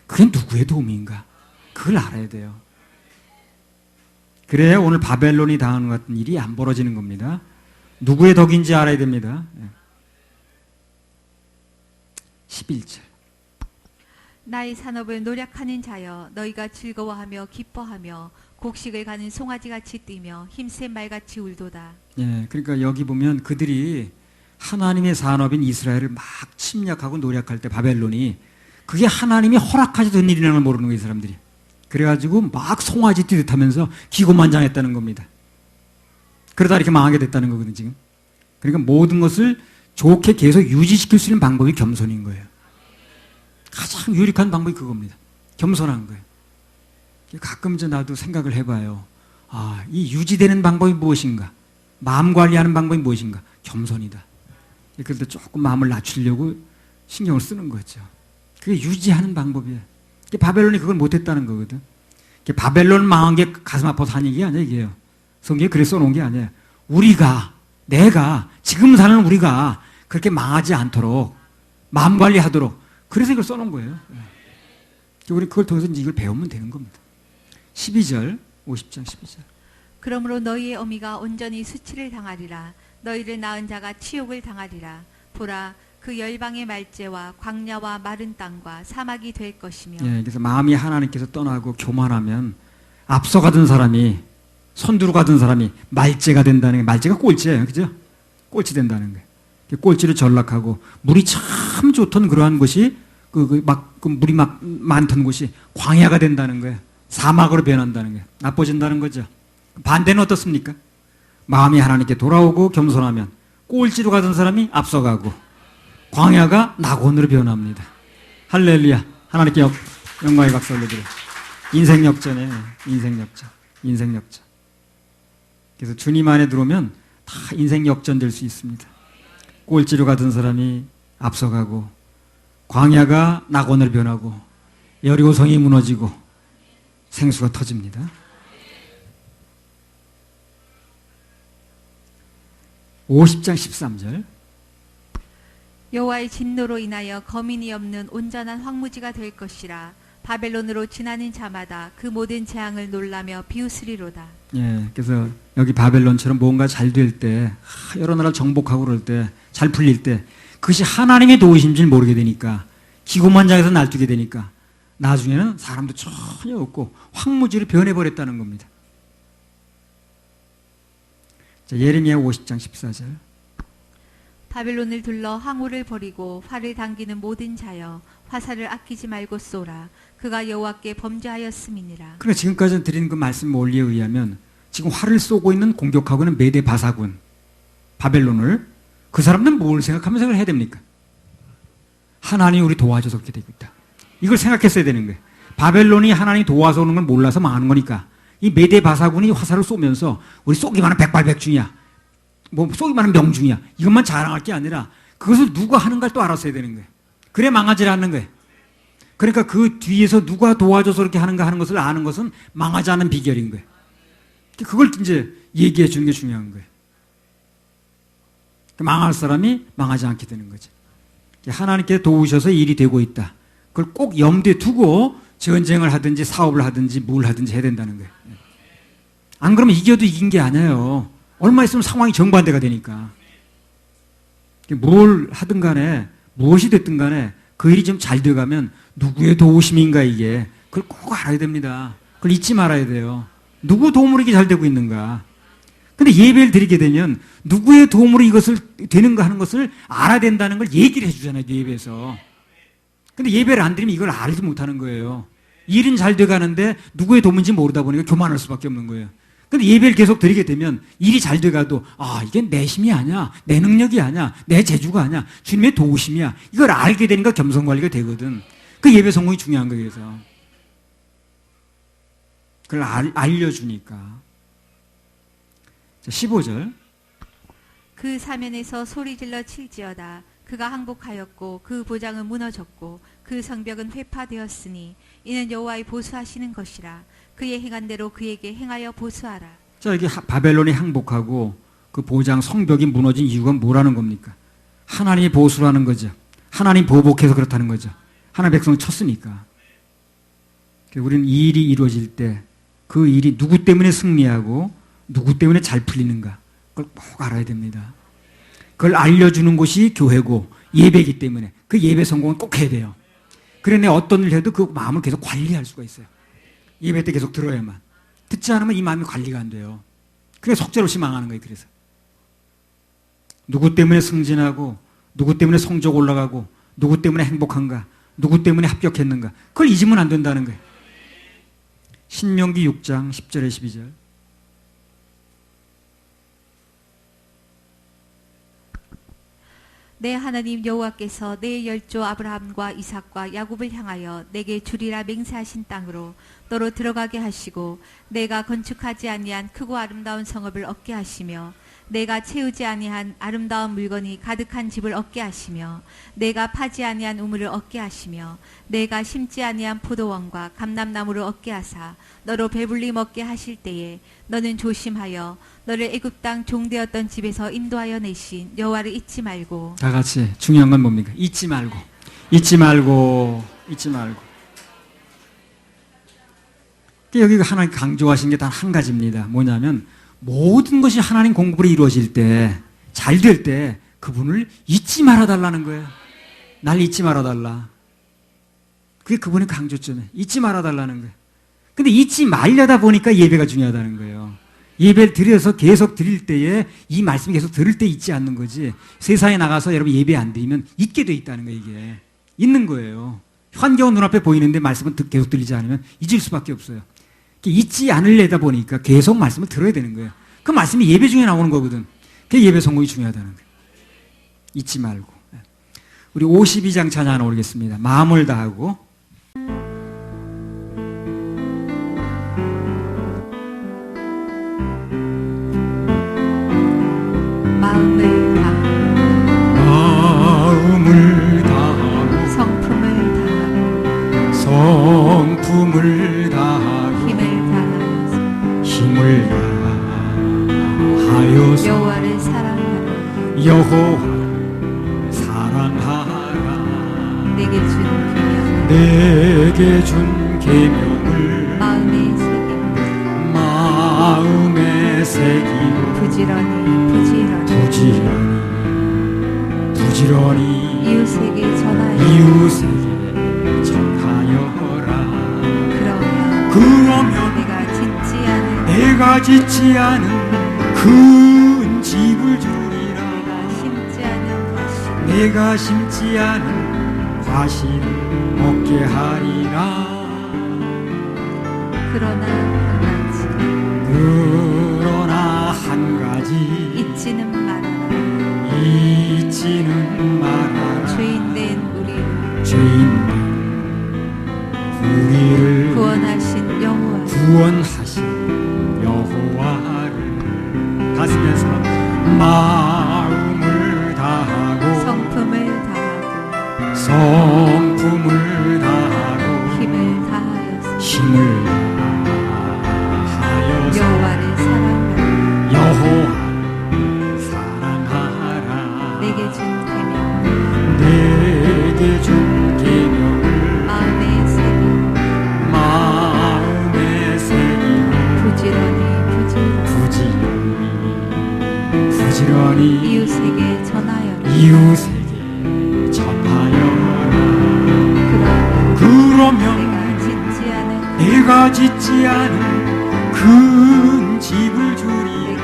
그게 누구의 도움인가? 그걸 알아야 돼요. 그래야 오늘 바벨론이 당하는 것 같은 일이 안 벌어지는 겁니다. 누구의 덕인지 알아야 됩니다. 11절. 나의 산업을 노력하는 자여 너희가 즐거워하며 기뻐하며 곡식을 가는 송아지같이 뛰며 힘센 말같이 울도다. 예, 그러니까 여기 보면 그들이 하나님의 산업인 이스라엘을 막 침략하고 노력할 때 바벨론이 그게 하나님이 허락하지 된 일이라는 걸 모르는 거예요, 이 사람들이. 그래가지고 막 송아지 뛰듯 하면서 기고만장했다는 겁니다. 그러다 이렇게 망하게 됐다는 거거든요, 지금. 그러니까 모든 것을 좋게 계속 유지시킬 수 있는 방법이 겸손인 거예요. 가장 유력한 방법이 그겁니다. 겸손한 거예요. 가끔 나도 생각을 해봐요. 아, 이 유지되는 방법이 무엇인가? 마음 관리하는 방법이 무엇인가? 겸손이다. 그럴 때 조금 마음을 낮추려고 신경을 쓰는 거죠. 그게 유지하는 방법이에요. 바벨론이 그걸 못했다는 거거든. 바벨론 망한 게 가슴 아파서 한 얘기가 아니야, 이게요. 성경에 그래 써놓은 게 아니에요. 내가, 지금 사는 우리가 그렇게 망하지 않도록 마음 관리하도록 그래서 이걸 써놓은 거예요. 우리 그걸 통해서 이제 이걸 배우면 되는 겁니다. 12절, 50장 12절. 그러므로 너희의 어미가 온전히 수치를 당하리라. 너희를 낳은 자가 치욕을 당하리라. 보라, 그 열방의 말제와 광야와 마른 땅과 사막이 될 것이며. 예, 그래서 마음이 하나님께서 떠나고 교만하면 앞서가던 사람이 선두로 가던 사람이 말제가 된다는 게, 말제가 꼴찌예요, 그죠? 꼴찌 된다는 거예요. 꼴찌를 전락하고 물이 참 좋던 그러한 곳이 물이 막 많던 곳이 광야가 된다는 거예요. 사막으로 변한다는 거예요. 나빠진다는 거죠. 반대는 어떻습니까? 마음이 하나님께 돌아오고 겸손하면 꼴찌로 가던 사람이 앞서가고 광야가 낙원으로 변합니다. 할렐루야. 하나님께 영광의 박수 올려드려요. 인생 역전이에요. 인생 역전. 인생 역전. 그래서 주님 안에 들어오면 다 인생 역전될 수 있습니다. 꼴찌로 가던 사람이 앞서가고 광야가 낙원으로 변하고 여리고성이 무너지고 생수가 터집니다. 50장 13절. 여호와의 진노로 인하여 거민이 없는 온전한 황무지가 될 것이라. 바벨론으로 지나는 자마다 그 모든 재앙을 놀라며 비웃으리로다. 예, 그래서 여기 바벨론처럼 뭔가 잘 될 때, 여러 나라 정복하고 그럴 때, 잘 풀릴 때, 그것이 하나님의 도우심인지 모르게 되니까, 기고만장해서 날뛰게 되니까, 나중에는 사람도 전혀 없고 황무지로 변해버렸다는 겁니다. 자, 예레미야 50장 14절. 바벨론을 둘러 항우를 버리고 활을 당기는 모든 자여 화살을 아끼지 말고 쏘라. 그가 여호와께 범죄하였음이니라. 그러니까 지금까지 드린 그 말씀 원리에 의하면 지금 활을 쏘고 있는 공격하고 있는 메대 바사군 바벨론을 그 사람들은 뭘 생각하면서 해야 됩니까? 하나님이 우리 도와줘서 그렇게 되고 있다. 이걸 생각했어야 되는 거예요. 바벨론이 하나님이 도와서 오는 걸 몰라서 망하는 거니까 이 메대 바사군이 화살을 쏘면서 우리 쏘기만 하면 백발백중이야. 뭐 쏘기만 하면 명중이야. 이것만 자랑할 게 아니라 그것을 누가 하는가를 또 알았어야 되는 거예요. 그래 망하지 않는 거예요. 그러니까 그 뒤에서 누가 도와줘서 그렇게 하는가 하는 것을 아는 것은 망하지 않는 비결인 거예요. 그걸 이제 얘기해 주는 게 중요한 거예요. 망할 사람이 망하지 않게 되는 거죠. 하나님께 도우셔서 일이 되고 있다. 그걸 꼭 염두에 두고 전쟁을 하든지 사업을 하든지 뭘 하든지 해야 된다는 거예요. 안 그러면 이겨도 이긴 게 아니에요. 얼마 있으면 상황이 정반대가 되니까. 뭘 하든 간에 무엇이 됐든 간에 그 일이 좀 잘 돼가면 누구의 도우심인가 이게 그걸 꼭 알아야 됩니다. 그걸 잊지 말아야 돼요. 누구 도움으로 이게 잘 되고 있는가. 근데 예배를 드리게 되면 누구의 도움으로 이것을 되는가 하는 것을 알아야 된다는 걸 얘기를 해주잖아요. 예배에서. 근데 예배를 안 드리면 이걸 알지 못하는 거예요. 일은 잘 돼가는데 누구의 도움인지 모르다 보니까 교만할 수밖에 없는 거예요. 근데 예배를 계속 드리게 되면 일이 잘 돼가도 이게 내 힘이 아니야. 내 능력이 아니야. 내 재주가 아니야. 주님의 도우심이야. 이걸 알게 되니까 겸손관리가 되거든. 그 예배 성공이 중요한 거예요. 그래서 그걸 알려주니까. 자, 15절. 그 사면에서 소리질러 칠지어다. 그가 항복하였고 그 보장은 무너졌고 그 성벽은 회파되었으니 이는 여호와의 보수하시는 것이라. 그의 행한 대로 그에게 행하여 보수하라. 자, 여기 바벨론이 항복하고 그 보장 성벽이 무너진 이유가 뭐라는 겁니까? 하나님이 보수를 하는 거죠. 하나님 보복해서 그렇다는 거죠. 하나님 백성을 쳤으니까. 우리는 이 일이 이루어질 때 그 일이 누구 때문에 승리하고 누구 때문에 잘 풀리는가 그걸 꼭 알아야 됩니다. 그걸 알려주는 곳이 교회고 예배이기 때문에 그 예배 성공은 꼭 해야 돼요. 그래 내가 어떤 일을 해도 그 마음을 계속 관리할 수가 있어요. 예배 때 계속 들어야만. 듣지 않으면 이 마음이 관리가 안 돼요. 그게 속절없이 망하는 거예요. 그래서 누구 때문에 승진하고 누구 때문에 성적 올라가고 누구 때문에 행복한가 누구 때문에 합격했는가 그걸 잊으면 안 된다는 거예요. 신명기 6장 10절에 12절 내 하나님 여호와께서 내 열조 아브라함과 이삭과 야곱을 향하여 내게 주리라 맹세하신 땅으로 너로 들어가게 하시고 내가 건축하지 아니한 크고 아름다운 성읍을 얻게 하시며 내가 채우지 아니한 아름다운 물건이 가득한 집을 얻게 하시며 내가 파지 아니한 우물을 얻게 하시며 내가 심지 아니한 포도원과 감람나무를 얻게 하사 너로 배불리 먹게 하실 때에 너는 조심하여 너를 애굽 땅 종되었던 집에서 인도하여 내신 여호와를 잊지 말고 다 같이 중요한 건 뭡니까? 잊지 말고 잊지 말고 잊지 말고 여기 하나님 강조하신 게 단 한 가지입니다. 뭐냐면 모든 것이 하나님 공급으로 이루어질 때, 잘 될 때 그분을 잊지 말아달라는 거예요. 날 잊지 말아달라. 그게 그분의 강조점이에요. 잊지 말아달라는 거예요. 근데 잊지 말려다 보니까 예배가 중요하다는 거예요. 예배를 드려서 계속 드릴 때에 이 말씀을 계속 들을 때 잊지 않는 거지 세상에 나가서 여러분 예배 안 드리면 잊게 돼 있다는 거예요. 이게 있는 거예요. 환경은 눈앞에 보이는데 말씀은 계속 들리지 않으면 잊을 수밖에 없어요. 잊지 않으려다 보니까 계속 말씀을 들어야 되는 거예요. 그 말씀이 예배 중에 나오는 거거든. 그게 예배 성공이 중요하다는 거예요. 잊지 말고. 우리 52장 찬양 하나 오르겠습니다. 마음을 다하고. 마음을 다하고 마음을 다하고 성품을 다하고 힘을 다하여서 여호와를 사랑하라 여호와를 사랑하라 내게 준 계명을 마음에 새기고 부지런히 이웃에게 전하여라 그러면 그러면 내가 짓지 않은 큰 집을 주리라 내가 심지 않은 과실을 먹게 하리라 그러나 한 가지 잊지는 말아라 죄인된 우리를 구원하신 여호와를 가슴에서 마음을 다하고 성품을 다하고 힘을 다하여서 여호와를 사랑하라 내게 준 계명을 마음에 새기고 부지런히 이웃에게 전하여라 그러면 내가 짓지 않은 큰 집을 주리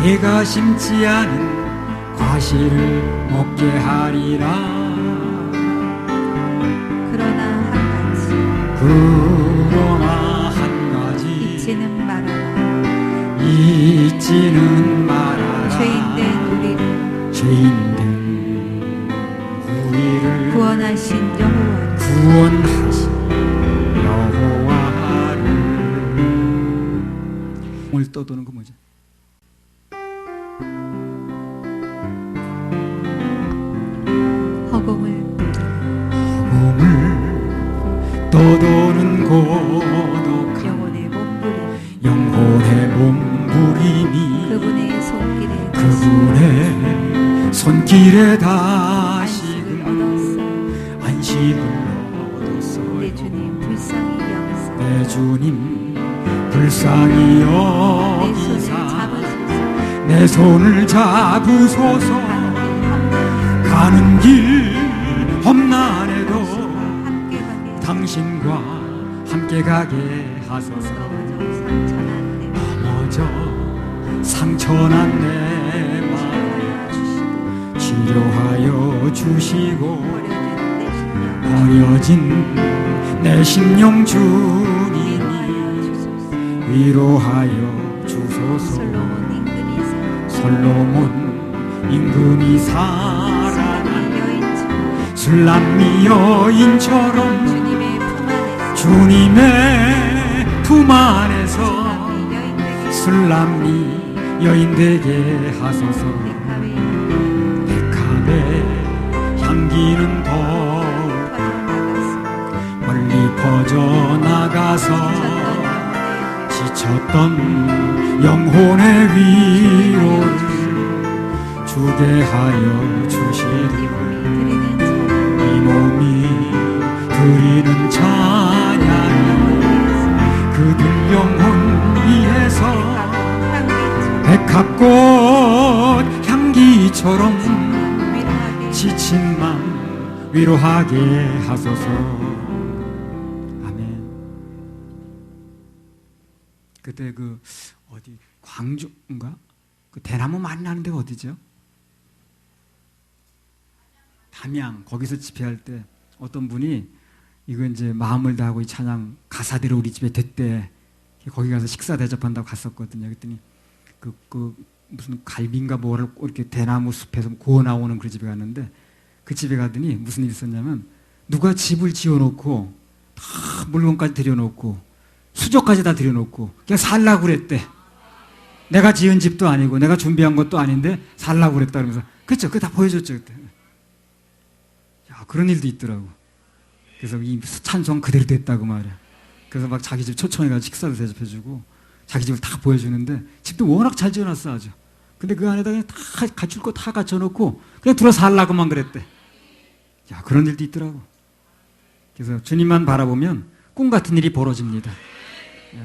내가 심지 않은 과실을 먹게 하리라 그러나 한 가지 잊지는 말아라 죄인된 우리를 구원하신 여호와를 오늘 떠도는 거 뭐죠? 허공을 떠도는 고독한 영혼의 몸부림 내 주님 불쌍히 여기사 내 주님 불쌍히 내 손을 여기사 잡으소서. 내 손을 잡으소서. 가는 길 험난해도 함께 가게 당신과 함께 가게 하소서. 넘어져 상처난 내 마음 치료하여 주시고 버려진 내 심령 주님이 위로하여 주소서. 솔로몬 임금이 살아난 술람미 여인처럼 주님의 품 안에서 술람미 여인 되게 하소서. 백합의 향기는 더욱 멀리 퍼져나가서 지쳤던 영혼의 위로를 주게 하여 주시리. 이 몸이 드리는 찬양이 그들 영혼 위에서 백합꽃 향기처럼 지친 맘 위로하게 하소서. 아멘. 그때 그 어디 광주인가? 그 대나무 많이 나는 데가 어디죠? 담양. 거기서 집회할 때 어떤 분이 이거 이제 마음을 다하고 이 찬양 가사대로 우리 집에 됐대. 거기 가서 식사 대접한다고 갔었거든요. 그랬더니 그 무슨 갈비인가 뭐를 이렇게 대나무 숲에서 구워 나오는 그 집에 갔는데, 그 집에 가더니 무슨 일이 있었냐면 누가 집을 지어놓고 다 물건까지 들여놓고 수저까지 다 들여놓고 그냥 살라고 그랬대. 내가 지은 집도 아니고 내가 준비한 것도 아닌데 살라고 그랬다 그러면서. 그렇죠? 그거 다 보여줬죠 그때. 야, 그런 일도 있더라고. 그래서 이 찬송 그대로 됐다고 말이야. 그래서 막 자기 집 초청해가지고 식사도 대접해주고 자기 집을 다 보여주는데, 집도 워낙 잘 지어놨어 아주. 근데 그 안에다 그냥 다 갖출 거 다 갖춰놓고 그냥 들어 살라고만 그랬대. 야, 그런 일도 있더라고. 그래서 주님만 바라보면 꿈 같은 일이 벌어집니다. 예.